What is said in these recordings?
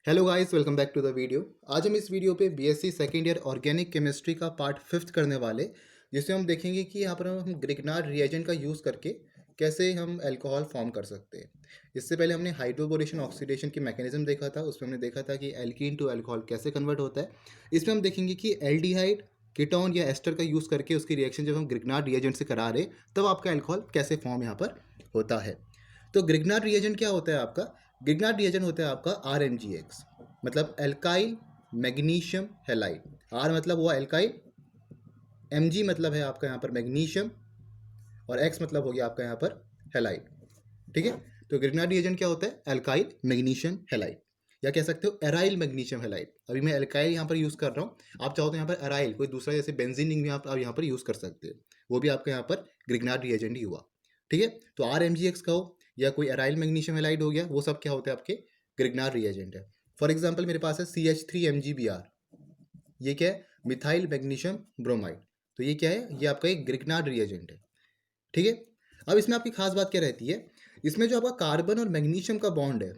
Hello guys, welcome back to the video. आज हम इस वीडियो पे BSc second year organic chemistry का पार्ट फिफ्थ करने वाले, जिसमें हम देखेंगे कि यहाँ पर हम ग्रिग्नार्ड रिएजेंट का यूज़ करके कैसे हम अल्कोहल फॉर्म कर सकते हैं। इससे पहले हमने हाइड्रोबोरेशन ऑक्सीडेशन की मैकेनिज्म देखा था, उसमें हमने देखा था कि एल्कीन टू अल्कोहल कैसे कन्वर्ट होता है। इसमें हम देखेंगे कि एल्डिहाइड, कीटोन या एस्टर का यूज़ करके उसकी रिएक्शन जब हम ग्रिग्नार्ड रिएजेंट से करा रहे तब आपका अल्कोहल कैसे फॉर्म यहाँ पर होता है। तो ग्रिग्नार्ड रिएजेंट क्या होता है आपका? ग्रिग्नार्ड रिएजेंट होता है आपका RMgX, मतलब एल्काइल मैग्नीशियम हैलाइड। आर मतलब हुआ एल्काइल, Mg मतलब है आपका यहाँ पर मैग्नीशियम, और X मतलब हो गया आपका यहाँ पर हैलाइड। ठीक है, तो ग्रिग्नार्ड रिएजेंट क्या होता है? एल्काइल मैग्नीशियम हैलाइड, या कह सकते हो एराइल मैग्नीशियम हैलाइड। अभी मैं एल्काइल यहाँ पर यूज़ कर रहा हूँ, आप चाहो तो यहाँ पर एराइल कोई दूसरा जैसे बेंजीन भी आप यहाँ पर यूज़ कर सकते हो, वो भी आपका यहाँ पर ग्रिग्नार्ड रिएजेंट ही हुआ। ठीक है, तो RMgX का हो या कोई एराइल मैग्नीशियम हैलाइड हो गया, वो सब क्या होते हैं? आपके ग्रिग्नार्ड रिएजेंट है। फॉर एग्जाम्पल मेरे पास है CH3MgBr, ये क्या है? Methyl magnesium bromide. तो ये क्या है? ये आपका एक ग्रिग्नार्ड रिएजेंट है। ठीक है, अब इसमें आपकी खास बात क्या रहती है? इसमें जो आपका कार्बन और मैग्नीशियम का बॉन्ड है,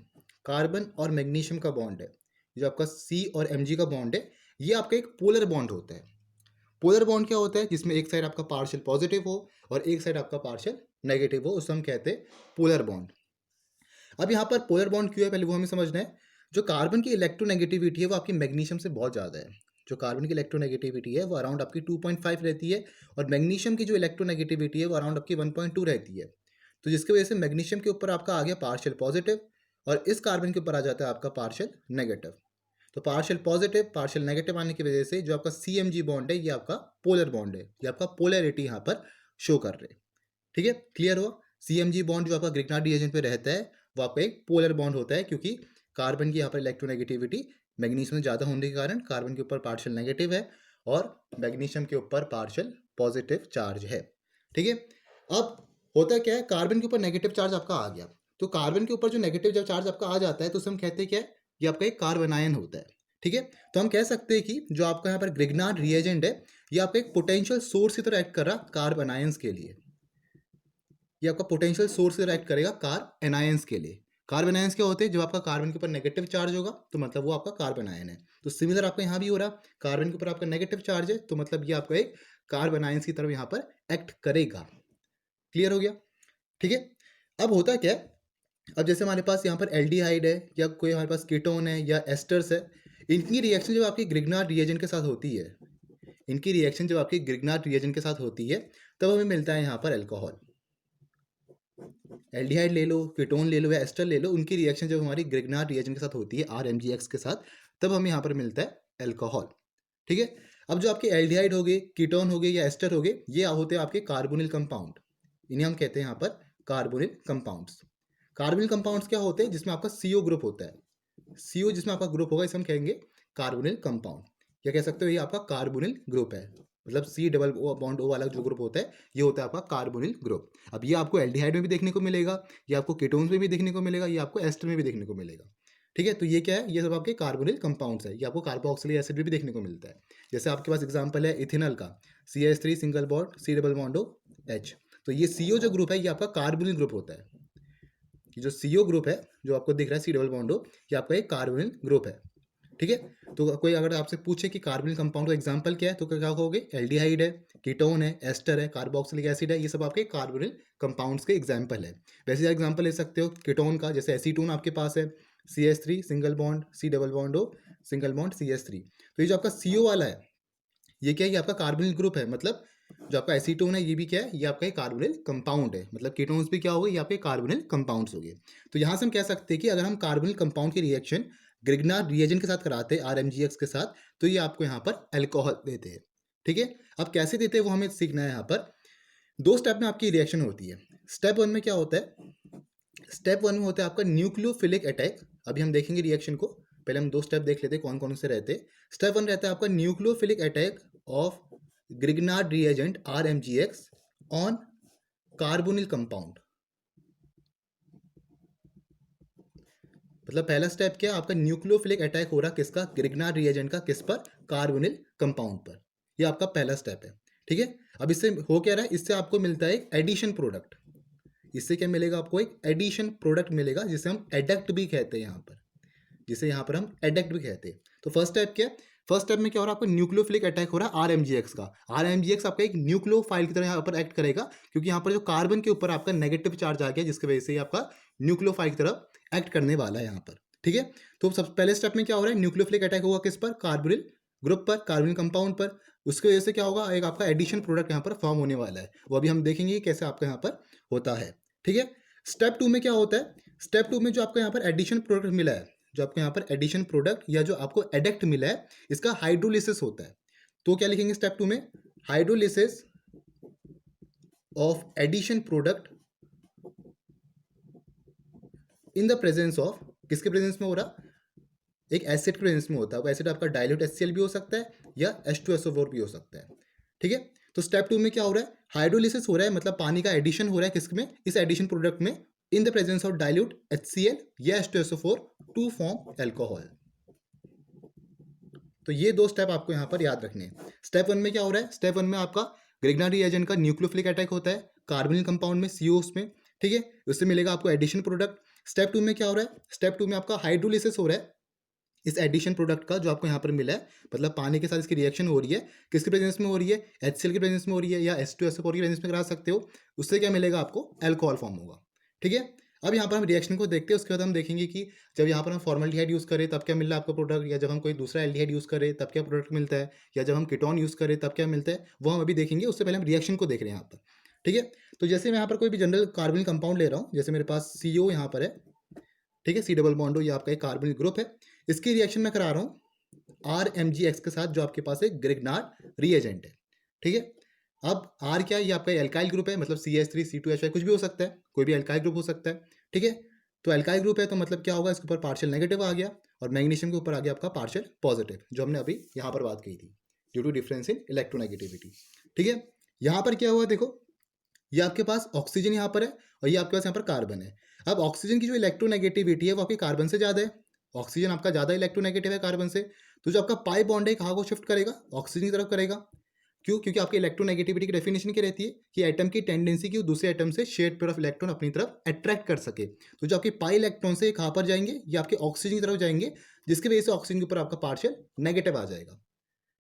कार्बन और मैग्नीशियम का बॉन्ड है, जो आपका C और Mg का बॉन्ड है, ये आपका एक पोलर बॉन्ड होता है। पोलर बॉन्ड क्या होता है? जिसमें एक साइड आपका पार्शियल पॉजिटिव हो और एक साइड आपका पार्शियल नेगेटिव हो, उसको हम कहते हैं पोलर बॉन्ड। अब यहाँ पर पोलर बॉन्ड क्यों है, पहले वो हमें समझना है। जो कार्बन की इलेक्ट्रोनेगेटिविटी है वो आपकी मैग्नीशियम से बहुत ज़्यादा है। जो कार्बन की इलेक्ट्रोनेगेटिविटी है वो अराउंड आपकी 2.5 रहती है, और मैग्नीशियम की जो इलेक्ट्रोनेगेटिविटी है वो अराउंड आपकी 1.2 रहती है। तो जिसकी वजह से मैग्नीशियम के ऊपर आपका आ गया पार्शियल पॉजिटिव, और इस कार्बन के ऊपर आ जाता है आपका पार्शियल नेगेटिव। तो पार्शियल पॉजिटिव पार्शियल नेगेटिव आने की वजह से जो आपका CMg बॉन्ड है ये आपका पोलर बॉन्ड है, ये आपका पोलैरिटी यहाँ पर शो कर रहे हैं। ठीक है, क्लियर हुआ? CMg बॉन्ड जो आपका ग्रिग्नार्ड रिएजेंट पे रहता है वो आपका एक पोलर बॉन्ड होता है, क्योंकि कार्बन की यहाँ पर इलेक्ट्रोनेगेटिविटी मैग्नीशियम में ज़्यादा होने के कारण कार्बन के ऊपर पार्शियल नेगेटिव है और मैग्नीशियम के ऊपर पार्शियल पॉजिटिव चार्ज है। ठीक है, अब होता क्या है, कार्बन के ऊपर नेगेटिव चार्ज आपका आ गया, तो कार्बन के ऊपर जो नेगेटिव जब चार्ज आपका आ जाता है तो उसे हम कहते हैं क्या है? ये आपका एक कार्बन आयन होता है। ठीक है, तो हम कह सकते हैं कि जो आपका यहाँ पर ग्रिग्नार्ड रिएजेंट है ये आपका एक पोटेंशियल सोर्स की तरह एक्ट कर रहा कार्बन आयंस के लिए। ये आपका पोटेंशियल सोर्स से एक्ट करेगा कार्बन एनायंस के लिए। कार्बन आयंस क्या होते हैं? जब आपका कार्बन के ऊपर नेगेटिव चार्ज होगा तो मतलब वो आपका कार्बन आयन है। तो सिमिलर आपका यहाँ भी हो रहा, कार्बन के ऊपर आपका नेगेटिव चार्ज है तो मतलब ये आपका एक कार्बन आयंस की तरफ यहाँ पर एक्ट करेगा। क्लियर हो गया? ठीक है, अब होता क्या है, अब जैसे हमारे पास यहाँ पर एल्डिहाइड है या कोई हमारे पास कीटोन है या एस्टर्स है, इनकी रिएक्शन जब आपकी ग्रिग्नार्ड रिएजेंट के साथ होती है, इनकी रिएक्शन जब आपकी ग्रिग्नार्ड रिएजेंट के साथ होती है तब हमें मिलता है यहाँ पर अल्कोहल। एल्डिहाइड ले लो, कीटोन ले लो या एस्टर ले लो, उनकी रिएक्शन जब हमारी ग्रिग्नार्ड रिएजेंट के साथ होती है RMgX के साथ, तब हमें यहाँ पर मिलता है अल्कोहल। ठीक है, अब जो आपके एल्डिहाइड हो गए, कीटोन हो गए या एस्टर हो गए, ये होते हैं आपके कार्बोनिल कंपाउंड। इन्हें हम कहते हैं यहाँ पर कार्बोनिल कंपाउंड्स। कार्बोनिल कंपाउंड्स क्या होते हैं? जिसमें आपका CO ग्रुप होता है। CO जिसमें आपका ग्रुप होगा इसे हम कहेंगे कार्बोनिल कंपाउंड, या कह सकते हो ये आपका कार्बोनिल ग्रुप है। मतलब C डबल बॉन्ड O वाला जो ग्रुप होता है ये होता है आपका कार्बोनिल ग्रुप। अब ये आपको एल्डिहाइड में भी देखने को मिलेगा, ये आपको कीटोन्स में भी देखने को मिलेगा, ये आपको एस्टर में भी देखने को मिलेगा। ठीक है, तो ये क्या है? ये सब आपके कार्बोनिल कंपाउंड्स है। ये आपको कार्बोक्सिलिक एसिड में भी देखने को मिलता है। जैसे आपके पास एग्जांपल है इथेनॉल का, CH3 single bond C double bond O H। तो ये CO जो ग्रुप है ये आपका कार्बोनिल ग्रुप होता है। ये जो CO ग्रुप है जो आपको दिख रहा है C डबल बॉन्ड O, ये आपका एक कार्बोनिल ग्रुप है। ठीक है, तो कोई अगर आपसे पूछे कि कार्बोनिल कंपाउंड का एग्जांपल क्या है तो क्या कहोगे? एल्डिहाइड है, कीटोन है, एस्टर है, कार्बोक्सिलिक एसिड है, ये सब आपके कार्बोनिल कंपाउंड्स के एग्जांपल है। वैसे एग्जांपल ले सकते हो कीटोन का, जैसे एसीटोन आपके पास है, CH3 single bond C double bond O single bond CH3। तो ये जो आपका CO वाला है ये क्या है? ये आपका कार्बोनिल ग्रुप है। मतलब जो आपका एसीटोन है ये भी क्या है? ये आपका एक कार्बोनिल कंपाउंड है। मतलब कीटोन्स भी क्या हो गए? ये आपके कार्बोनिल कंपाउंड्स हो गए। तो यहाँ से हम कह सकते हैं कि अगर हम कार्बोनिल कंपाउंड की रिएक्शन ग्रिग्नार्ड रिएजेंट के साथ कराते हैं RMgX के साथ, तो ये आपको यहाँ पर अल्कोहल देते हैं। ठीक है, अब कैसे देते हैं वो हमें सीखना है। यहाँ पर दो स्टेप में आपकी रिएक्शन होती है। स्टेप वन में क्या होता है? स्टेप वन में होता है आपका न्यूक्लियोफिलिक अटैक। अभी हम देखेंगे रिएक्शन को, पहले हम दो स्टेप देख लेते हैं कौन कौन से रहते हैं। स्टेप वन रहता है आपका nucleophilic attack of Grignard reagent RMgX on carbonyl compound. मतलब पहला स्टेप क्या? आपका न्यूक्लियोफिलिक अटैक हो रहा किसका? ग्रिग्नार्ड रिएजेंट का। किस पर? कार्बोनिल कंपाउंड पर। ये आपका पहला स्टेप है। ठीक है, अब इससे हो क्या रहा है? इससे आपको मिलता है एक एडिशन प्रोडक्ट। इससे क्या मिलेगा आपको? एक एडिशन प्रोडक्ट मिलेगा जिसे हम एडक्ट भी कहते हैं यहाँ पर। जिसे यहाँ पर हम एडेक्ट भी कहते हैं। तो फर्स्ट स्टेप क्या है? फर्स्ट स्टेप में क्या हो रहा है? आपको न्यूक्लियोफिलिक अटैक हो रहा है आरएमजीएक्स का। आरएमजीएक्स आपका एक न्यूक्लियोफाइल की तरह यहाँ पर एक्ट करेगा, क्योंकि यहाँ पर जो कार्बन के ऊपर आपका नेगेटिव चार्ज आ गया, जिसकी वजह से ये आपका न्यूक्लियोफाइल की तरह एक्ट करने वाला है यहाँ पर। ठीक है, तो सबसे पहले स्टेप में क्या हो रहा है? न्यूक्लियोफिलिक अटैक होगा किस पर? कार्बोनिल ग्रुप पर, कार्बोनिल कंपाउंड पर। उसकी वजह से क्या होगा? एक आपका एडिशन प्रोडक्ट यहाँ पर फॉर्म होने वाला है, वो अभी हम देखेंगे कि कैसे आपका यहाँ पर होता है। ठीक है, स्टेप 2 में क्या होता है? स्टेप 2 में जो आपको यहाँ पर एडिशन प्रोडक्ट मिला है, जो आपको यहाँ पर एडिशन प्रोडक्ट या जो आपको एडेक्ट मिला है, इसका हाइड्रोलिसिस होता है। तो क्या लिखेंगे स्टेप 2 में? Hydrolysis of addition product in the presence of, किसके प्रेजेंस में हो रहा? एक एसिड के प्रेजेंस में होता है। वो एसिड आपका डाइल्यूट HCl भी हो सकता है या H2SO4 भी हो सकता है। ठीक है, तो स्टेप 2 में क्या हो रहा है? हाइड्रोलिसिस हो रहा है, मतलब पानी का एडिशन हो रहा है किसमें? इस एडिशन प्रोडक्ट में, इन the presence of dilute HCl या H2SO4 टू फॉर्म एल्कोहल। तो ये दो स्टेप आपको यहाँ पर याद रखने हैं। स्टेप 1 में क्या हो रहा है? स्टेप 1 में आपका ग्रिग्नार्ड रिएजेंट का न्यूक्लियोफिलिक अटैक होता है कार्बोनिल कंपाउंड में, COs में। ठीक है, उससे मिलेगा आपको एडिशन प्रोडक्ट। स्टेप 2 में क्या हो रहा है? स्टेप 2 में आपका हाइड्रोलिसिस हो रहा है इस एडिशन प्रोडक्ट का, जो आपको यहाँ पर मिला है, मतलब पानी के साथ इसकी रिएक्शन हो रही है, किसके प्रेजेंस में हो रही है? HCl के प्रेजेंस में हो रही है या H2SO4 के प्रेजेंस में करा सकते हो। उससे क्या मिलेगा आपको? एल्कोहल फॉर्म होगा। ठीक है, अब यहाँ पर हम रिएक्शन को देखते हैं, उसके बाद हम देखेंगे कि जब यहाँ पर हम फॉर्मल्डिहाइड यूज़ करें तब क्या मिल रहा है आपको प्रोडक्ट, या जब हम कोई दूसरा एल्डिहाइड यूज़ करें तब क्या प्रोडक्ट मिलता है, या जब हम कीटोन यूज़ करें तब क्या मिलता है, वो हम अभी देखेंगे। उससे पहले हम रिएक्शन को देख रहे हैं यहाँ पर। ठीक है, तो जैसे मैं यहाँ पर कोई भी जनरल कार्बनिक कंपाउंड ले रहा हूँ, जैसे मेरे पास CO यहाँ पर है। ठीक है, C डबल बॉन्ड हो, ये आपका एक कार्बनिक ग्रुप है। इसकी रिएक्शन मैं करा रहा हूँ RMgX के साथ, जो आपके पास एक ग्रिग्नार्ड रिएजेंट है। ठीक है, अब R क्या है? ये आपका एल्काइल ग्रुप है, मतलब CH3 C2H5 कुछ भी हो सकता है, कोई भी एल्काइल ग्रुप हो सकता है। ठीक है, तो एल्काइल ग्रुप है तो मतलब क्या होगा? इसके ऊपर पार्शियल नेगेटिव आ गया, और मैग्नीशियम के ऊपर आ गया आपका पार्शियल पॉजिटिव, जो हमने अभी यहाँ पर बात की थी, due to difference in electronegativity. ठीक है, यहाँ पर क्या हुआ देखो, ये आपके पास ऑक्सीजन यहाँ पर है और ये आपके पास यहाँ पर कार्बन है। अब ऑक्सीजन की जो इलेक्ट्रोनेगेटिविटी है वो आपकी कार्बन से ज़्यादा है। ऑक्सीजन आपका ज़्यादा इलेक्ट्रोनेगेटिव है कार्बन से, तो जो आपका पाई बॉन्ड है कहाँ को शिफ्ट करेगा? ऑक्सीजन की तरफ करेगा। क्यों? क्योंकि आपकी इलेक्ट्रोनेगेटिविटी की डेफिनेशन क्या रहती है कि एटम की टेंडेंसी की दूसरे एटम से शेयर्ड पेयर ऑफ इलेक्ट्रॉन अपनी तरफ अट्रैक्ट कर सके। तो जो आपके पाई इलेक्ट्रॉन से कहाँ पर जाएंगे? ये आपके ऑक्सीजन की तरफ जाएंगे, जिसकी वजह से ऑक्सीजन के ऊपर आपका पार्शियल नेगेटिव आ जाएगा।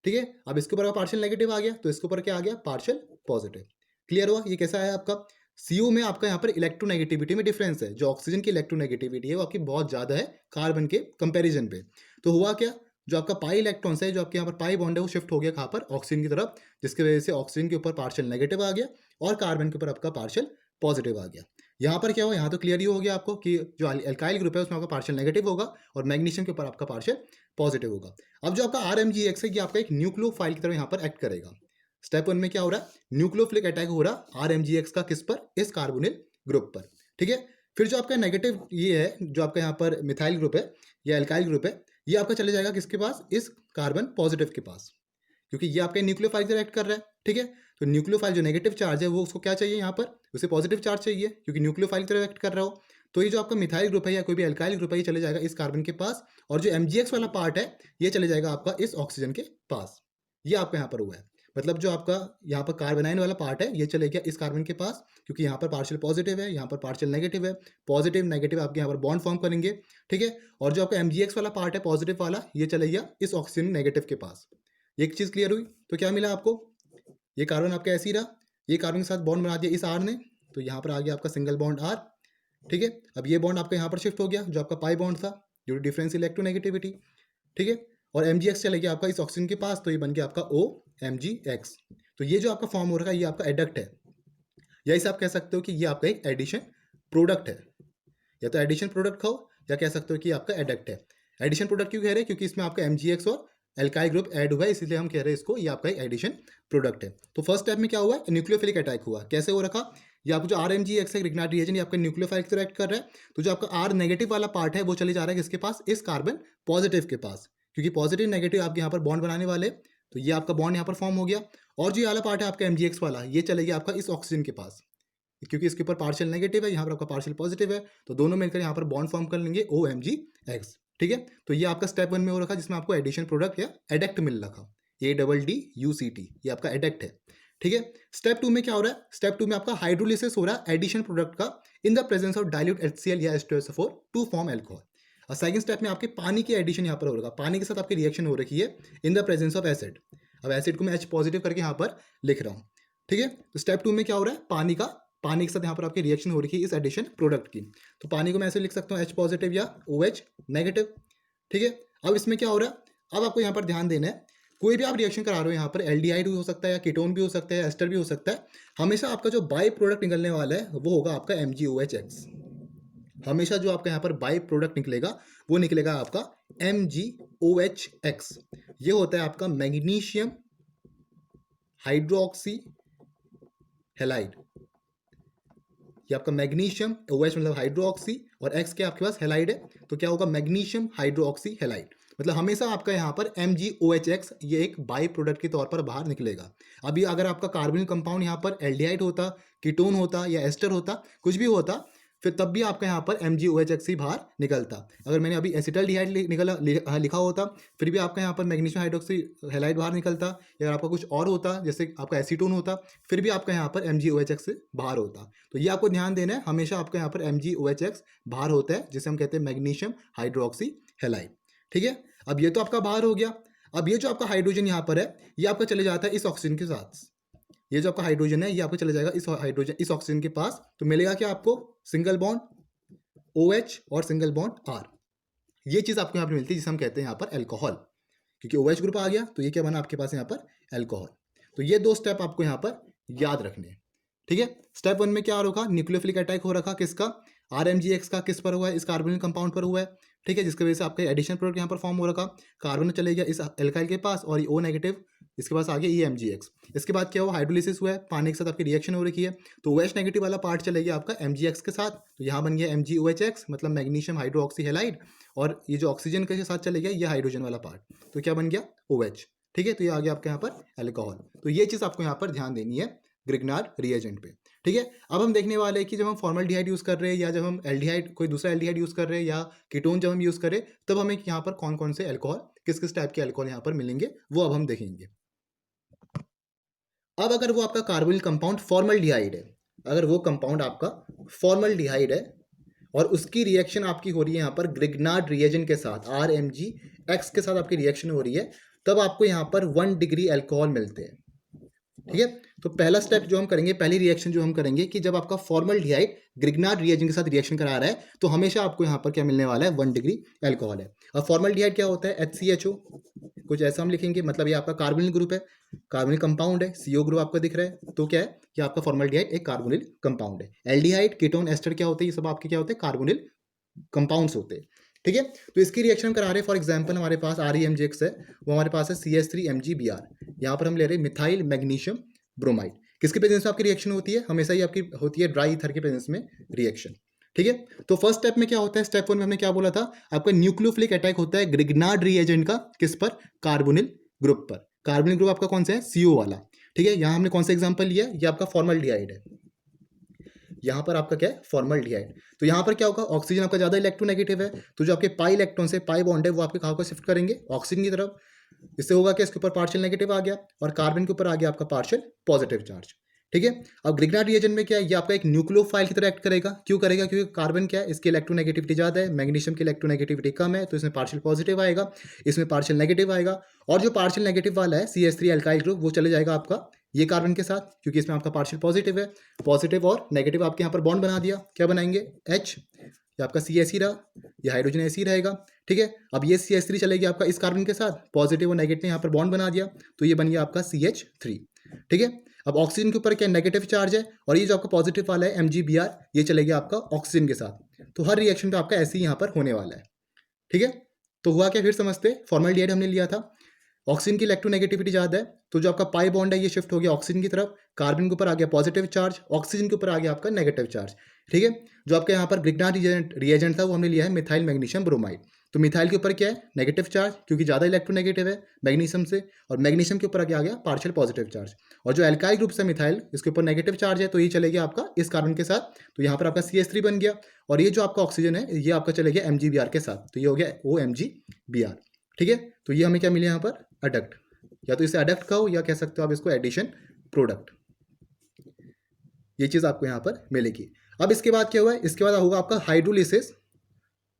ठीक है, अब इसके ऊपर पार्शियल नेगेटिव आ गया तो इसके ऊपर क्या आ गया? Partial positive. क्लियर हुआ? ये कैसा है आपका? CO में आपका यहाँ पर इलेक्ट्रोनेगेटिविटी में डिफरेंस है, जो ऑक्सीजन की इलेक्ट्रोनेगेटिविटी है वो आपकी बहुत ज़्यादा है कार्बन के कंपैरिजन पे। तो हुआ क्या? जो आपका पाई इलेक्ट्रॉन्स है, जो आपके यहाँ पर पाई बॉन्ड है, वो शिफ्ट हो गया कहाँ पर? ऑक्सीजन की तरफ, जिसकी वजह से ऑक्सीजन के ऊपर पार्शियल नेगेटिव आ गया और कार्बन के ऊपर आपका पार्शियल पॉजिटिव आ गया। यहाँ पर क्या हुआ? यहाँ तो क्लियर ही हो गया आपको कि जो एल्काइल ग्रुप है उसमें आपका पार्शियल नेगेटिव होगा और मैग्नीशियम के ऊपर आपका पार्शियल पॉजिटिव होगा। अब जो आपका RMgX है, ये आपका एक न्यूक्लियोफाइल की तरह यहाँ पर एक्ट करेगा। स्टेप 1 में क्या हो रहा है? न्यूक्लियोफिलिक अटैक हो रहा RMgX का, किस पर? इस कार्बोनिल ग्रुप पर। ठीक है, फिर जो आपका नेगेटिव ये है, जो आपका यहाँ पर मिथाइल ग्रुप है या एल्काइल ग्रुप है, ये आपका चले जाएगा किसके पास? इस कार्बन पॉजिटिव के पास, क्योंकि ये आपका न्यूक्लियोफाइल की तरह एक्ट कर रहा है। ठीक है, तो न्यूक्लियोफाइल जो नेगेटिव चार्ज है वो उसको क्या चाहिए? यहाँ पर उसे पॉजिटिव चार्ज चाहिए, क्योंकि न्यूक्लियोफाइल की तरह एक्ट कर रहा हो। तो ये जो आपका मिथाइल ग्रुप है या कोई भी एल्काइल ग्रुप है, ये चले जाएगा इस कार्बन के पास, और जो MgX वाला पार्ट है ये चले जाएगा आपका इस ऑक्सीजन के पास। ये आपका यहाँ पर हुआ है, मतलब जो आपका यहाँ पर कार्बोनाइन वाला पार्ट है ये चले गया इस कार्बन के पास, क्योंकि यहाँ पर पार्शियल पॉजिटिव है, यहाँ पर पार्शियल नेगेटिव है। पॉजिटिव नेगेटिव आपके यहाँ पर बॉन्ड फॉर्म करेंगे। ठीक है, और जो आपका MgX वाला पार्ट है पॉजिटिव वाला, ये चले गया इस ऑक्सीजन नेगेटिव के पास। ये एक चीज़ क्लियर हुई? तो क्या मिला आपको? ये कार्बन आपका ऐसे ही रहा, ये कार्बन के साथ बॉन्ड बना दिया इस R ने, तो यहाँ पर आ गया आपका सिंगल बॉन्ड R। ठीक है, अब ये बॉन्ड आपका यहाँ पर शिफ्ट हो गया, जो आपका पाई बॉन्ड था, ड्यू टू डिफरेंस इलेक्ट्रोनेगेटिविटी। ठीक है, और MgX चले गया आपका इस ऑक्सीजन के पास, तो ये बन गया आपका OMgX। तो ये जो आपका फॉर्म हो रहा है ये आपका एडक्ट है, या इसे आप कह सकते हो कि ये आपका एक एडिशन प्रोडक्ट है। या तो एडिशन प्रोडक्ट कहो या कह सकते हो कि आपका एडक्ट है। एडिशन प्रोडक्ट क्यों कह रहे हैं? क्योंकि इसमें आपका MgX और एल्काइल ग्रुप ऐड हुआ है, इसलिए हम कह रहे हैं इसको ये आपका एक एडिशन प्रोडक्ट है। तो फर्स्ट स्टेप में क्या हुआ? न्यूक्लियोफिलिक अटैक हुआ। कैसे हो रखा? ये आपको जो RMgX है ग्रिग्नार्ड रिएजेंट, ये आपका न्यूक्लियोफाइल की तरह एक्ट कर रहा है। तो जो आपका R नेगेटिव वाला पार्ट है वो चले जा रहा है किसके पास? इस कार्बन पॉजिटिव के पास, क्योंकि पॉजिटिव नेगेटिव आपके यहाँ पर बॉन्ड बनाने वाले, तो ये आपका बॉन्ड यहाँ पर फॉर्म हो गया। और जो ये वाला पार्ट है आपका MgX वाला, ये चले गया आपका इस ऑक्सीजन के पास, क्योंकि इसके ऊपर पार्शियल नेगेटिव है, यहाँ पर आपका पार्शियल पॉजिटिव है, तो दोनों मिलकर यहाँ पर बॉन्ड फॉर्म कर लेंगे OMgX। ठीक है, तो ये आपका स्टेप 1 में हो रखा, जिसमें आपको एडिशन प्रोडक्ट या एडक्ट मिल रखा, ADDUCT, ये आपका एडक्ट है। ठीक है, स्टेप 2 में क्या हो रहा है? स्टेप 2 में आपका हाइड्रोलिसिस हो रहा है एडिशन प्रोडक्ट का इन the presence of dilute HCl या H2SO4 टू फॉर्म एल्कोहल। और सेकंड स्टेप में आपके पानी की एडिशन यहाँ पर हो रहा है, पानी के साथ आपकी रिएक्शन हो रखी है इन द प्रेजेंस ऑफ एसिड। अब एसिड को मैं H पॉजिटिव करके यहाँ पर लिख रहा हूँ, ठीक है। तो स्टेप 2 में क्या हो रहा है, पानी के साथ यहाँ पर आपकी रिएक्शन हो रही है इस एडिशन प्रोडक्ट की। तो पानी को मैं ऐसे लिख सकता हूँ H पॉजिटिव या OH नेगेटिव, ठीक है। अब इसमें क्या हो रहा है, अब आपको यहाँ पर ध्यान देना है, कोई भी आप रिएक्शन करा रहे हो यहाँ पर एल्डिहाइड भी हो सकता है या कीटोन भी हो सकता है, एस्टर भी हो सकता है, हमेशा आपका जो बाई प्रोडक्ट निकलने वाला है वो होगा आपका MgOH। हमेशा जो आपका यहाँ पर बाई प्रोडक्ट निकलेगा वो निकलेगा आपका MgOH। ये होता है आपका मैग्नीशियम हाइड्रोक्सी हेलाइड। ये आपका मैग्नीशियम, OH मतलब हाइड्रोक्सी और X के आपके पास हेलाइड है, तो क्या होगा मैग्नीशियम हाइड्रोक्सी हेलाइड। मतलब हमेशा आपका यहाँ पर MgOH ये एक बाई प्रोडक्ट के तौर पर बाहर निकलेगा। अभी अगर आपका कार्बोनिल कंपाउंड यहाँ पर एल्डिहाइड होता, कीटोन होता या एस्टर होता, कुछ भी होता, फिर तब भी आपका यहाँ पर MgOH ही बाहर निकलता। अगर मैंने अभी एसिटल्डिहाइड लिखा होता, फिर भी आपका यहाँ पर मैग्नीशियम हाइड्रोक्सी हेलाइड बाहर निकलता, या आपका कुछ और होता जैसे आपका एसीटोन होता, फिर भी आपका यहाँ पर MgOH से बाहर होता। तो ये आपको ध्यान देना है, हमेशा आपका यहाँ पर MgOH बाहर होता है, जिसे हम कहते हैं मैग्नीशियम हाइड्रोक्सी हेलाइड, ठीक है। अब ये तो आपका बाहर हो गया। अब ये जो आपका हाइड्रोजन यहाँ पर है, ये आपका चले जाता है इस ऑक्सीजन के साथ। ये जो आपका हाइड्रोजन है ये आपको चले जाएगा इस ऑक्सीजन के पास, तो मिलेगा क्या आपको, सिंगल बॉन्ड OH और सिंगल बॉन्ड R। ये चीज़ आपको यहाँ पर मिलती है जिसे हम कहते हैं यहाँ पर एल्कोहल, क्योंकि OH ग्रुप आ गया तो ये क्या बना आपके पास यहाँ पर एल्कोहल। तो ये 2 स्टेप आपको यहाँ पर याद रखने हैं, ठीक है। स्टेप 1 में क्या होगा, न्यूक्लियोफिलिक अटैक हो रखा किसका, RMgX का, किस पर हुआ है, इस कार्बोनिल कंपाउंड पर हुआ है, ठीक है, जिसकी वजह से आपका एडिशनल प्रोडक्ट यहाँ पर फॉर्म हो रखा, कार्बन चले गया इस एल्काइल के पास और ये O नेगेटिव, इसके पास आ गया EMgX। इसके बाद क्या हुआ, हाइड्रोलिसिस हुआ है, पानी के साथ आपकी रिएक्शन हो रखी है, तो OH नेगेटिव वाला पार्ट चले गया आपका MgX के साथ, तो यहाँ बन गया MgOH मतलब मैग्नीशियम हाइड्रोक्सी हेलाइड, और ये जो ऑक्सीजन के साथ चले गया ये हाइड्रोजन वाला पार्ट, तो क्या बन गया OH, ठीक है। तो ये आ गया आपके यहाँ पर एल्कोहल। तो ये चीज़ आपको यहाँ पर ध्यान देनी है ग्रिग्नार्ड रिएजेंट पे, ठीक है। अब हम देखने वाले हैं कि जब हम फॉर्मल्डिहाइड यूज़ कर रहे हैं या जब हम एल्डिहाइड कोई दूसरा एल्डिहाइड यूज़ कर रहे हैं या कीटोन जब हम यूज़ करें, तब हमें यहाँ पर कौन कौन से एल्कोहल, किस किस टाइप के एल्कोहल यहाँ पर मिलेंगे वो अब हम देखेंगे। अब अगर वो आपका कार्बोनिल कंपाउंड फॉर्मल्डिहाइड है, अगर वो कंपाउंड आपका फॉर्मल्डिहाइड है और उसकी रिएक्शन आपकी हो रही है यहाँ पर ग्रिग्नार्ड रिएजेंट के साथ, RMgX के साथ आपकी रिएक्शन हो रही है, तब आपको यहाँ पर 1 डिग्री एल्कोहल मिलते हैं, ठीक है। तो पहला स्टेप जो हम करेंगे, पहली रिएक्शन जो हम करेंगे कि जब आपका फॉर्मल्डिहाइड ग्रिग्नार्ड रिएजेंट के साथ रिएक्शन करा रहा है, तो हमेशा आपको यहाँ पर क्या मिलने वाला है, 1 डिग्री एल्कोहल है। और फॉर्मल्डिहाइड क्या होता है, HCHO, कुछ ऐसा हम लिखेंगे, मतलब ये आपका कार्बोनिल ग्रुप है, कार्बोनिल कंपाउंड है, CO ग्रुप आपका दिख रहा है, तो क्या है, ये आपका फॉर्मल्डिहाइड एक कार्बोनिल कंपाउंड है। एल्डिहाइड, कीटोन, एस्टर क्या होते हैं, ये सब आपके क्या होते हैं, कार्बोनिल कंपाउंड्स होते हैं, ठीक है। तो इसकी रिएक्शन करा रहे हैं, फॉर एग्जांपल हमारे पास REMgX है, वो हमारे पास है CH3MgBr, यहाँ पर हम ले रहे हैं मिथाइल मैग्नीशियम ब्रोमाइड। किसके प्रेजेंस में आपकी रिएक्शन होती है, हमेशा ही आपकी होती है ड्राई ईथर के प्रेजेंस में रिएक्शन, ठीक है। तो फर्स्ट स्टेप में क्या होता है, स्टेप 1 में हमने क्या बोला था, आपका न्यूक्लियोफिलिक अटैक होता है ग्रिग्नार्ड रिएजेंट का, किस पर, कार्बोनिल ग्रुप पर। कार्बोनिल ग्रुप आपका कौन सा है, CO वाला, ठीक है। यहाँ हमने कौन सा एग्जाम्पल लिया, ये आपका फॉर्मल्डिहाइड है, यहाँ पर आपका क्या है, फॉर्मल्डिहाइड। तो यहाँ पर क्या होगा, ऑक्सीजन आपका ज़्यादा इलेक्ट्रोनेगेटिव है, तो जो आपके पाई इलेक्ट्रॉन से पाई बॉन्ड है वो आपके कहाँ को शिफ्ट करेंगे, ऑक्सीजन की तरफ। इससे होगा कि इसके ऊपर पार्शियल नेगेटिव आ गया और कार्बन के ऊपर आ गया आपका पार्शियल पॉजिटिव चार्ज, ठीक है। अब ग्रिग्नार्ड रिएजेंट में क्या है, ये आपका एक न्यूक्लियोफाइल की तरह एक्ट करेगा। क्यों करेगा, क्योंकि कार्बन क्या है, इसकी इलेक्ट्रोनेगेटिविटी ज़्यादा है, मैग्नीशियम की इलेक्ट्रोनेगेटिविटी कम है, तो इसमें पार्शियल पॉजिटिव आएगा, इसमें पार्शियल नेगेटिव आएगा। और जो पार्शियल नेगेटिव वाला है CH3 एल्काइल ग्रुप, वो चले जाएगा आपका ये कार्बन के साथ, क्योंकि इसमें आपका पार्शियल पॉजिटिव है। पॉजिटिव और नेगेटिव आपके यहाँ पर बॉन्ड बना दिया, क्या बनाएंगे, H, ये आपका CH रहा, ये हाइड्रोजन ऐसे ही रहेगा, ठीक है। अब ये CH3 चलेगी आपका इस कार्बन के साथ, पॉजिटिव और नेगेटिव ने यहाँ पर बॉन्ड बना दिया, तो ये बन गया आपका CH3, ठीक है। अब ऑक्सीजन के ऊपर क्या नेगेटिव चार्ज है, और ये जो आपका पॉजिटिव वाला है MgBr, ये चलेगा आपका ऑक्सीजन के साथ। तो हर रिएक्शन पे आपका ऐसे ही यहाँ पर होने वाला है, ठीक है। तो हुआ क्या, फिर समझते, फॉर्मल्डिहाइड हमने लिया था, ऑक्सीजन की इलेक्ट्रोनेगेटिविटी ज़्यादा है, तो जो आपका पाई बॉन्ड है ये शिफ्ट हो गया ऑक्सीजन की तरफ, कार्बन के ऊपर आ गया पॉजिटिव चार्ज, ऑक्सीजन के ऊपर आ गया आपका नेगेटिव चार्ज, ठीक है। जो आपका यहाँ पर ग्रिग्नार्ड रिएजेंट था वो हमने लिया है मिथाइल मैग्नीशियम ब्रोमाइड। तो मिथाइल के ऊपर क्या है, नेगेटिव चार्ज, क्योंकि ज़्यादा इलेक्ट्रोनेगेटिव है मैग्नीशियम से, और मैग्नीशियम के ऊपर आ गया पार्शियल पॉजिटिव चार्ज। और जो एल्काइल ग्रुप से मिथाइल, इसके ऊपर नेगेटिव चार्ज है, तो ये चले गया आपका इस कार्बन के साथ, तो यहाँ पर आपका CH3 बन गया, और ये जो आपका ऑक्सीजन है ये आपका चले गया MgBr के साथ, तो ये हो गया OMgBr, ठीक है। तो ये हमें क्या मिले यहाँ पर, अडक्ट, या तो इसे अडक्ट कहो या कह सकते हो आप इसको एडिशन प्रोडक्ट, ये चीज़ आपको यहाँ पर मिलेगी। अब इसके बाद क्या हुआ है, इसके बाद होगा आपका hydrolysis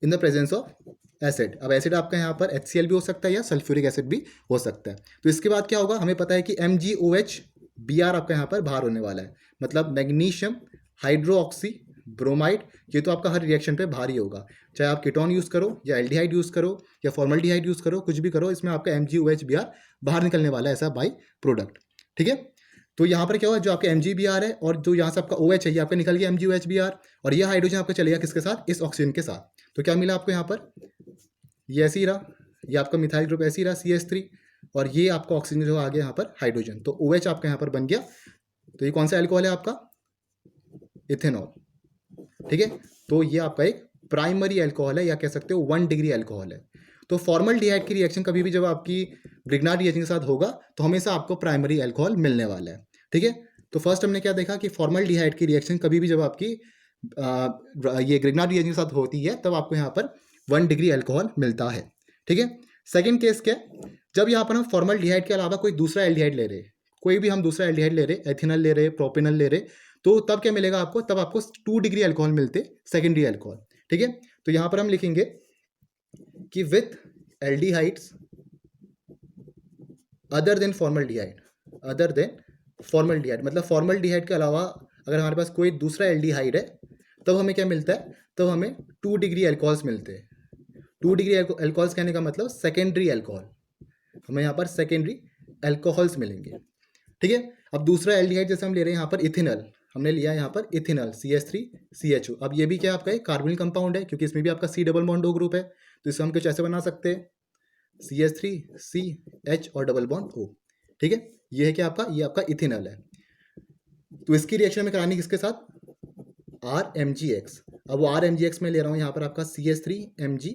in the presence of acid. अब एसिड आपका यहाँ पर HCl भी हो सकता है या सल्फ्यूरिक एसिड भी हो सकता है। तो इसके बाद क्या होगा, हमें पता है कि MgOH आपका यहाँ पर बाहर होने वाला है, मतलब मैग्नीशियम हाइड्रोक्सी ब्रोमाइड। ये तो आपका हर रिएक्शन पे भारी होगा, चाहे आप कीटोन यूज़ करो या एल्डिहाइड यूज़ करो या फॉर्मल्डिहाइड यूज़ करो, कुछ भी करो, इसमें आपका MgOH बाहर निकलने वाला है, ऐसा बाई प्रोडक्ट। ठीक है, तो यहाँ पर क्या हुआ, जो आपका MgBr है और जो यहाँ से आपका OH है, ये आपका निकल गया MgOH और ये हाइड्रोजन आपका चलेगा किसके साथ, इस ऑक्सीजन के साथ। तो क्या मिला आपको यहाँ पर, ये ऐसे ही रहा, ये आपका मिथाइल ग्रुप ऐसे ही रहा CH3, और ये आपका ऑक्सीजन जो आ गया यहाँ पर हाइड्रोजन, तो OH आपका यहाँ पर बन गया। तो ये कौन सा एल्कोहल है आपका, इथेनॉल। ठीक है, तो ये आपका एक प्राइमरी अल्कोहल है, या कह सकते हो 1 डिग्री अल्कोहल है। तो फॉर्मल्डिहाइड की रिएक्शन कभी भी जब आपकी ग्रिग्नार्ड रिएक्शन के साथ होगा तो हमेशा आपको प्राइमरी अल्कोहल मिलने वाला है। ठीक है, तो फर्स्ट हमने क्या देखा कि फॉर्मल्डिहाइड की रिएक्शन कभी भी जब आपकी ये ग्रिग्नार्ड रिएक्शन के साथ होती है तब आपको यहाँ पर 1 डिग्री अल्कोहल मिलता है। ठीक है, सेकेंड केस क्या, जब यहाँ पर हम फॉर्मल्डिहाइड के अलावा कोई दूसरा एल्डिहाइड ले रहे, कोई भी हम दूसरा एल्डिहाइड ले रहे, एथिनल ले रहे, प्रोपेनल ले रहे, तो तब क्या मिलेगा आपको, तब आपको 2 डिग्री अल्कोहल मिलते, सेकेंडरी अल्कोहल। ठीक है, तो यहाँ पर हम लिखेंगे कि with aldehydes other than formaldehyde, other than formaldehyde, मतलब फॉर्मल्डिहाइड के अलावा अगर हमारे पास कोई दूसरा एल्डिहाइड है तब हमें क्या मिलता है, तब हमें 2 डिग्री अल्कोहल्स मिलते हैं। 2 डिग्री अल्कोहल्स कहने का मतलब सेकेंडरी अल्कोहल, हमें यहाँ पर सेकेंडरी अल्कोहल्स मिलेंगे। ठीक है, अब दूसरा एल्डिहाइड जैसे हम ले रहे हैं यहाँ पर इथेनॉल, हमने लिया यहाँ पर इथेनॉल CH3CHO। अब ये भी क्या आपका एक कार्बोनिल कंपाउंड है, क्योंकि इसमें भी आपका C double bond O group है, तो इसे हम कुछ ऐसे बना सकते हैं CH3CH और डबल बॉन्ड O। ठीक है, ये है कि आपका, ये आपका इथेनॉल है। तो इसकी रिएक्शन में करानी किसके साथ, RMgX। अब वो RMgX में ले रहा हूँ यहाँ पर आपका CH3MgI,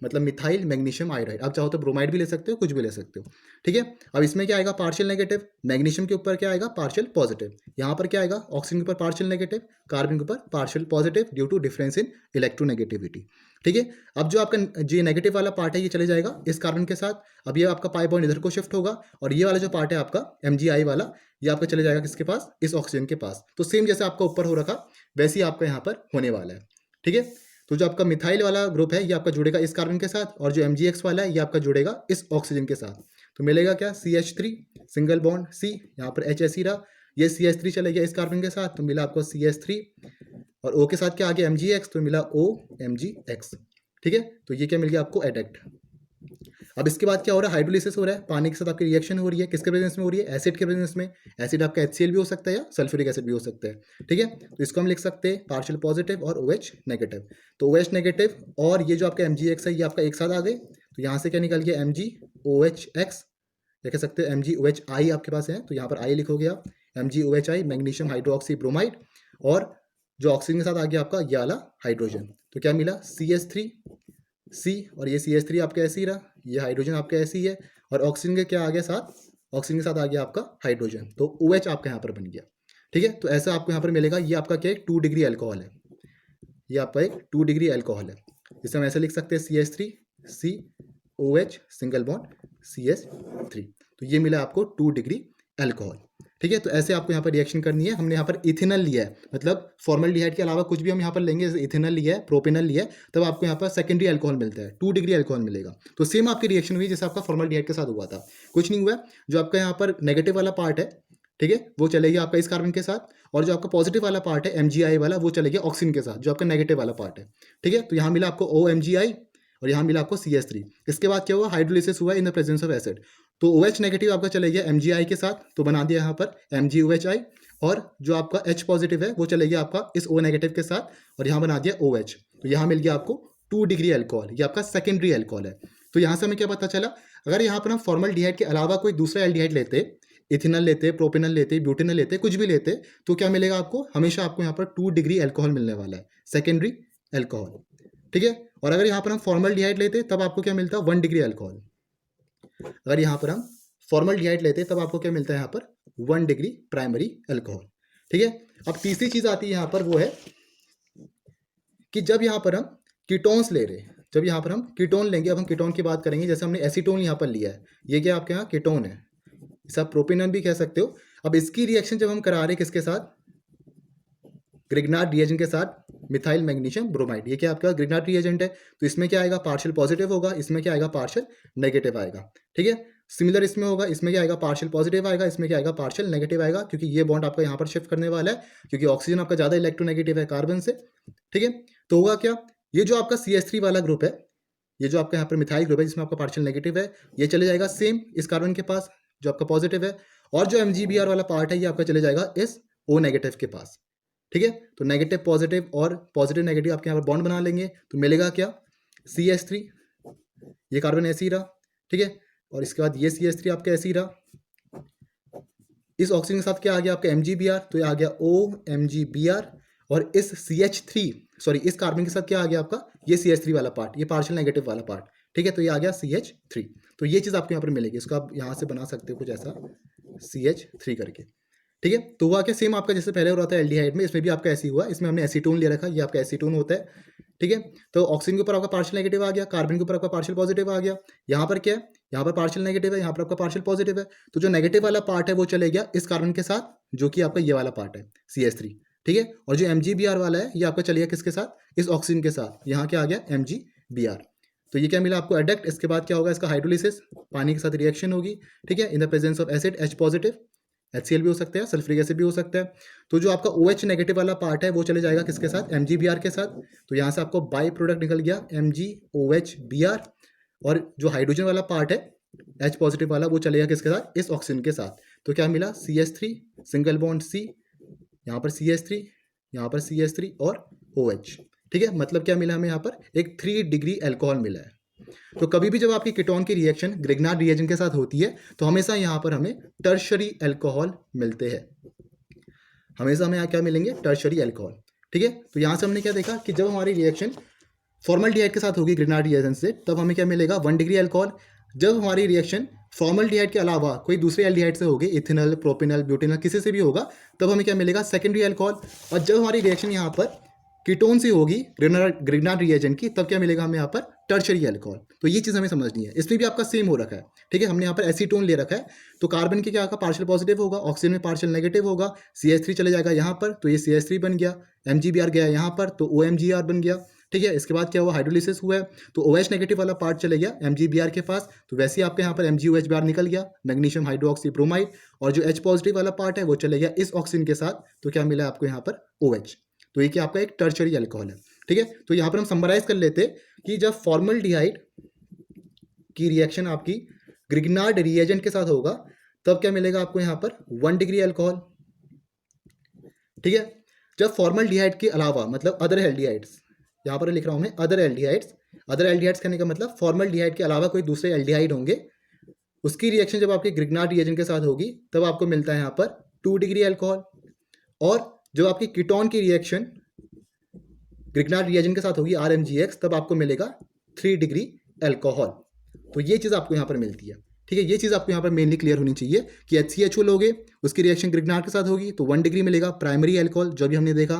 मतलब मिथाइल मैग्नीशियम आयोडाइड। आप चाहो तो ब्रोमाइड भी ले सकते हो, कुछ भी ले सकते हो। ठीक है, अब इसमें क्या आएगा, पार्शियल नेगेटिव, मैग्नीशियम के ऊपर क्या आएगा, पार्शियल पॉजिटिव। यहाँ पर क्या आएगा, ऑक्सीजन के ऊपर पार्शियल नेगेटिव, कार्बन के ऊपर partial positive due to difference in electronegativity. ठीक है, अब जो आपका जो नेगेटिव वाला पार्ट है ये चले जाएगा इस कार्बन के साथ, अब ये आपका पाई बॉन्ड इधर को शिफ्ट होगा, और ये वाला जो पार्ट है आपका MgI वाला, ये आपका चले जाएगा किसके पास, इस ऑक्सीजन के पास। तो सेम जैसे आपका ऊपर हो रखा वैसे ही आपका यहाँ पर होने वाला है। ठीक है, तो जो आपका मिथाइल वाला ग्रुप है ये आपका जुड़ेगा इस कार्बन के साथ, और जो MgX वाला है ये आपका जुड़ेगा इस ऑक्सीजन के साथ। तो मिलेगा क्या, CH3 सिंगल बॉन्ड C, यहाँ पर H ऐसी रहा, ये CH3 चले गया इस कार्बन के साथ, तो मिला आपको CH3, और O के साथ क्या आ गया, MgX, तो मिला OMgX। ठीक है, तो ये क्या मिल गया आपको, एडेक्ट। अब इसके बाद क्या हो रहा है, हाइड्रोलिसिस हो रहा है, पानी के साथ आपकी रिएक्शन हो रही है, किसके प्रेजेंस में हो रही है, एसिड के प्रेजेंस में। एसिड आपका HCl भी हो सकता है या सल्फ्यूरिक एसिड भी हो सकता है। ठीक है, तो इसको हम लिख सकते हैं पार्शियल पॉजिटिव और OH नेगेटिव। तो OH नेगेटिव और ये जो आपका MgX है ये आपका एक साथ आ गए, तो यहाँ से क्या निकल गया, MgOHX, या कह सकते हैं MgOHI आपके पास है, तो यहाँ पर I लिखोगे आप, MgOHI मैग्नीशियम हाइड्रोक्सी ब्रोमाइड, और जो ऑक्सीजन के साथ आ गया आपका ये वाला हाइड्रोजन, तो क्या मिला, CH3C, और ये CH3 आपका ऐसे ही रहा, ये हाइड्रोजन आपका ऐसे ही है, और ऑक्सीजन के क्या आ गया साथ, ऑक्सीजन के साथ आ गया आपका हाइड्रोजन, तो OH आपका यहाँ पर बन गया। ठीक है, तो ऐसा आपको यहाँ पर मिलेगा, ये आपका क्या है, 2 डिग्री अल्कोहल है, ये आपका एक 2 डिग्री अल्कोहल है। इसे हम ऐसे लिख सकते हैं CH3COH सिंगल बॉन्ड CH3, तो ये मिला आपको 2 डिग्री अल्कोहल। ठीक है, तो ऐसे आपको यहाँ पर रिएक्शन करनी है। हमने यहाँ पर इथेनॉल लिया है, मतलब फॉर्मल्डिहाइड के अलावा कुछ भी हम यहाँ पर लेंगे, जैसे इथेनॉल लिया है, प्रोपेनल लिया है, तब आपको यहाँ पर सेकेंडरी अल्कोहल मिलता है, 2 डिग्री अल्कोहल मिलेगा। तो सेम आपकी रिएक्शन हुई जैसे आपका फॉर्मल्डिहाइड के साथ हुआ था, कुछ नहीं हुआ। जो आपका यहाँ पर नेगेटिव वाला पार्ट है, ठीक है, वो चलेगा आपका इस कार्बन के साथ, और जो आपका पॉजिटिव वाला पार्ट है MgI वाला, वो चलेगा ऑक्सीजन के साथ, जो आपका नेगेटिव वाला पार्ट है। ठीक है, तो यहाँ मिला आपको OMgI और यहाँ मिला आपको CH3। इसके बाद क्या हुआ, हाइड्रोलिसिस हुआ इन द प्रेजेंस ऑफ एसिड, तो OH नेगेटिव आपका चले गया MgI के साथ, तो बना दिया यहाँ पर MgOHI, और जो आपका H पॉजिटिव है वो चले गया आपका इस O नेगेटिव के साथ, और यहाँ बना दिया OH, तो यहाँ मिल गया आपको 2 डिग्री अल्कोहल, ये आपका सेकेंडरी अल्कोहल है। तो यहाँ से हमें क्या पता चला, अगर यहाँ पर हम फॉर्मल्डिहाइड के अलावा कोई दूसरा एल्डिहाइड लेते, इथेनॉल लेते, प्रोपेनल लेते, ब्यूटेनॉल लेते, कुछ भी लेते, तो क्या मिलेगा आपको, हमेशा आपको यहाँ पर 2 डिग्री अल्कोहल मिलने वाला है, सेकेंडरी अल्कोहल। ठीक है, और अगर यहाँ पर हम फॉर्मल्डिहाइड लेते तब आपको क्या मिलता, 1 डिग्री अल्कोहल। अगर यहाँ पर हम फॉर्मल्डिहाइड लेते तब आपको क्या मिलता है, यहाँ पर 1 डिग्री प्राइमरी अल्कोहल। ठीक है, अब तीसरी चीज आती है यहाँ पर, वो है कि जब यहाँ पर हम कीटोन्स ले रहे, जब यहाँ पर हम कीटोन लेंगे, अब हम कीटोन की बात करेंगे, जैसे हमने एसीटोन यहाँ पर लिया है, ये क्या आपके यहाँ कीटोन है, इसे आप प्रोपेनॉन भी कह सकते हो। अब इसकी रिएक्शन जब हम करा रहे किसके साथ, ग्रिग्नार्ड रिएजेंट के साथ मिथाइल मैग्नीशियम ब्रोमाइड, ये क्या आपका ग्रिग्नार्ड रिएजेंट है, तो इसमें क्या आएगा, पार्शियल पॉजिटिव होगा, इसमें क्या आएगा, पार्शियल नेगेटिव आएगा। ठीक है, सिमिलर इसमें होगा, इसमें क्या आएगा, पार्शियल पॉजिटिव आएगा, इसमें क्या आएगा, पार्शियल नेगेटिव आएगा, क्योंकि ये बॉन्ड आपका यहाँ पर शिफ्ट करने वाला है, क्योंकि ऑक्सीजन आपका ज़्यादा इलेक्ट्रोनेगेटिव है कार्बन से। ठीक है, तो होगा क्या, ये जो आपका CH3 वाला ग्रुप है, ये जो आपका यहाँ पर मिथाइल ग्रुप है जिसमें आपका पार्शियल नेगेटिव है, ये चले जाएगा सेम इस कार्बन के पास जो आपका पॉजिटिव है, और जो MgBr वाला पार्ट है ये आपका चले जाएगा इस O नेगेटिव के पास। ठीक है, तो नेगेटिव पॉजिटिव और पॉजिटिव नेगेटिव आपके यहाँ पर बॉन्ड बना लेंगे, तो मिलेगा क्या, CH3, ये कार्बन ऐसे ही रहा। ठीक है, और इसके बाद ये CH3 आपका ऐसे ही रहा, इस ऑक्सीजन के साथ क्या आ गया आपका MgBr, तो ये आ गया OMgBr, और इस इस कार्बन के साथ क्या आ गया आपका, ये CH3 वाला पार्ट, ये पार्शियल नेगेटिव वाला पार्ट। ठीक है, तो ये आ गया CH3, तो ये चीज़ आपको यहाँ पर मिलेगी, इसको आप यहाँ से बना सकते हो कुछ ऐसा CH3 करके। ठीक है, तो हुआ क्या, सेम आपका जैसे पहले हो रहा था एल्डिहाइड में, इसमें भी आपका ऐसे ही हुआ, इसमें हमने एसीटोन ले रखा, ये आपका एसीटोन होता है। ठीक है, तो ऑक्सीजन के ऊपर आपका पार्शियल नेगेटिव आ गया, कार्बन के ऊपर आपका पार्शियल पॉजिटिव आ गया, यहाँ पर क्या है, यहाँ पर पार्शियल नेगेटिव है, यहाँ पर आपका पार्शियल पॉजिटिव है, तो जो नेगेटिव वाला पार्ट है वो चले गया इस कार्बन के साथ, जो कि आपका ये वाला पार्ट है CH3। ठीक है, और जो MgBr वाला है ये आपका चले गया किसके साथ, इस ऑक्सीजन के साथ, यहाँ क्या आ गया MgBr। तो ये क्या मिला आपको, एडक्ट। इसके बाद क्या होगा, इसका हाइड्रोलिसिस, पानी के साथ रिएक्शन होगी। ठीक है, इन the presence of acid H positive, HCl भी हो सकता है, सल्फ्यूरिक एसिड भी हो सकता है। तो जो आपका OH नेगेटिव वाला पार्ट है वो चले जाएगा किसके साथ, MgBr के साथ। तो यहाँ से आपको बाई प्रोडक्ट निकल गया MgOHBr, और जो हाइड्रोजन वाला पार्ट है H पॉजिटिव वाला वो चलेगा किसके साथ, इस ऑक्सीजन के साथ। तो क्या मिला, CH3 सिंगल बॉन्ड C, यहाँ पर CH3, यहाँ पर CH3 और OH। ठीक है, मतलब क्या मिला हमें यहाँ पर, एक 3 डिग्री अल्कोहल मिला है। तो कभी भी जब आपकी कीटोन की रिएक्शन ग्रिग्नार्ड रिएजेंट के साथ होती है तो हमेशा यहाँ पर हमें टर्शरी अल्कोहल मिलते हैं, हमेशा हमें यहाँ क्या मिलेंगे, टर्शरी अल्कोहल। ठीक है, तो यहाँ से हमने क्या देखा कि जब हमारी रिएक्शन फॉर्मल्डिहाइड के साथ होगी ग्रिग्नार्ड रिएजेंट से, तब हमें क्या मिलेगा, 1 डिग्री अल्कोहल। जब हमारी रिएक्शन फॉर्मल्डिहाइड के अलावा कोई दूसरे एल्डिहाइड से होगी, इथेनॉल, प्रोपेनॉल, ब्यूटेनॉल, किसी से भी होगा, तब हमें क्या मिलेगा, सेकेंडरी अल्कोहल। और जब हमारी रिएक्शन यहाँ पर कीटोन से होगी ग्रिग्नार्ड रिएजेंट की, तब क्या मिलेगा हमें यहाँ पर, टर्शरी अल्कोहल। तो ये चीज़ हमें समझनी है, इसमें भी आपका सेम हो रखा है। ठीक है, हमने यहाँ पर एसीटोन ले रखा है, तो कार्बन के क्या का पार्शियल पॉजिटिव होगा, ऑक्सीजन में पार्शियल नेगेटिव होगा, CH3 चले जाएगा यहाँ पर, तो ये CH3 बन गया, MgBr गया यहाँ पर, तो OMgR बन गया। ठीक है, इसके बाद क्या हुआ, हाइड्रोलिसिस हुआ है, तो OH नेगेटिव वाला पार्ट चले गया MgBr के पास, तो वैसे ही आपके यहाँ पर MgOHBr निकल गया, मैग्नीशियम हाइड्रोक्सी ब्रोमाइड, और जो H पॉजिटिव वाला पार्ट है वो चले गया इस ऑक्सीजन के साथ, तो क्या मिला आपको यहाँ पर, OH। तो ये क्या आपका एक टर्शरी अल्कोहल है। ठीक है, तो यहाँ पर हम समराइज कर लेते कि जब फॉर्मल्डिहाइड की रिएक्शन आपकी ग्रिग्नार्ड रिएजेंट के साथ होगा, तब क्या मिलेगा आपको यहाँ पर, 1 डिग्री अल्कोहल। ठीक है, जब फॉर्मल्डिहाइड के अलावा, मतलब अदर एल्डिहाइड्स, यहाँ पर लिख रहा हूँ मैं अदर एल्डिहाइड्स कहने का मतलब फॉर्मल्डिहाइड के अलावा कोई दूसरे एल्डिहाइड होंगे, उसकी रिएक्शन जब आपके ग्रिग्नार्ड रिएजेंट के साथ होगी, तब आपको मिलता है यहाँ पर 2 डिग्री अल्कोहल। और जब आपकी कीटोन की रिएक्शन ग्रिग्नार्ड रिएजेंट के साथ होगी RMgX, तब आपको मिलेगा 3 डिग्री अल्कोहल। तो ये चीज़ आपको यहाँ पर मिलती है। ठीक है, ये चीज़ आपको यहाँ पर मेनली क्लियर होनी चाहिए कि HCHO लोगे, उसकी रिएक्शन ग्रिग्नार्ड के साथ होगी तो 1 डिग्री मिलेगा प्राइमरी अल्कोहल, जो भी हमने देखा।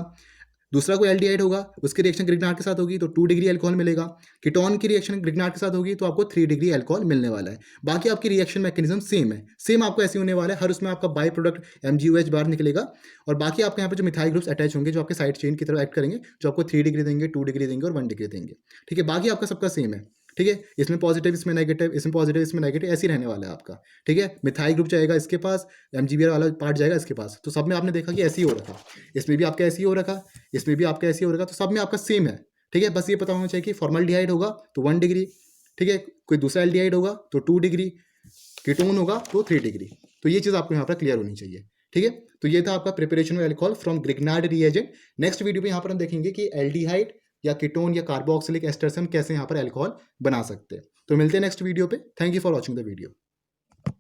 दूसरा कोई एल्डिहाइड होगा, उसकी रिएक्शन ग्रिग्नार्ड के साथ होगी तो 2 डिग्री अल्कोहल मिलेगा। कीटोन की रिएक्शन ग्रिग्नार्ड के साथ होगी तो आपको 3 डिग्री अल्कोहल मिलने वाला है। बाकी आपकी रिएक्शन मैकेनिज्म सेम है, सेम आपको ऐसे होने वाला है, हर उसमें आपका बाई प्रोडक्ट MgOH बाहर निकलेगा, और बाकी आपके यहाँ पर जो मिथाइल ग्रुप्स अटैच होंगे, जो आपके साइड चेन की तरफ एक्ट करेंगे, जो आपको 3 डिग्री देंगे, 2 डिग्री देंगे और 1 डिग्री देंगे। ठीक है, बाकी आपका सबका सेम है। ठीक है, इसमें पॉजिटिव, इसमें नेगेटिव, इसमें पॉजिटिव, इसमें नेगेटिव, ऐसे ही रहने वाला है आपका। ठीक है, मिथाइल ग्रुप जाएगा इसके पास, MgBr वाला पार्ट जाएगा इसके पास, तो सब में आपने देखा कि ऐसे ही हो रखा, इसमें भी आपका ऐसे ही हो रखा, इसमें भी आपका ऐसे ही हो रखा, तो सब में आपका सेम है। ठीक है, बस ये पता होना चाहिए कि फॉर्मल्डिहाइड होगा तो 1 डिग्री, ठीक है, कोई दूसरा एल्डिहाइड होगा तो 2 डिग्री, कीटोन होगा तो 3 डिग्री। तो ये चीज़ आपको यहाँ पर क्लियर होनी चाहिए। ठीक है, तो ये था आपका preparation of alcohol from Grignard reagent. Next video में यहाँ पर हम देखेंगे कि एल्डिहाइड या कीटोन या कार्बोक्सिलिक एस्टर से हम कैसे यहाँ पर अल्कोहल बना सकते हैं। तो मिलते हैं नेक्स्ट वीडियो पे। Thank you for watching the video.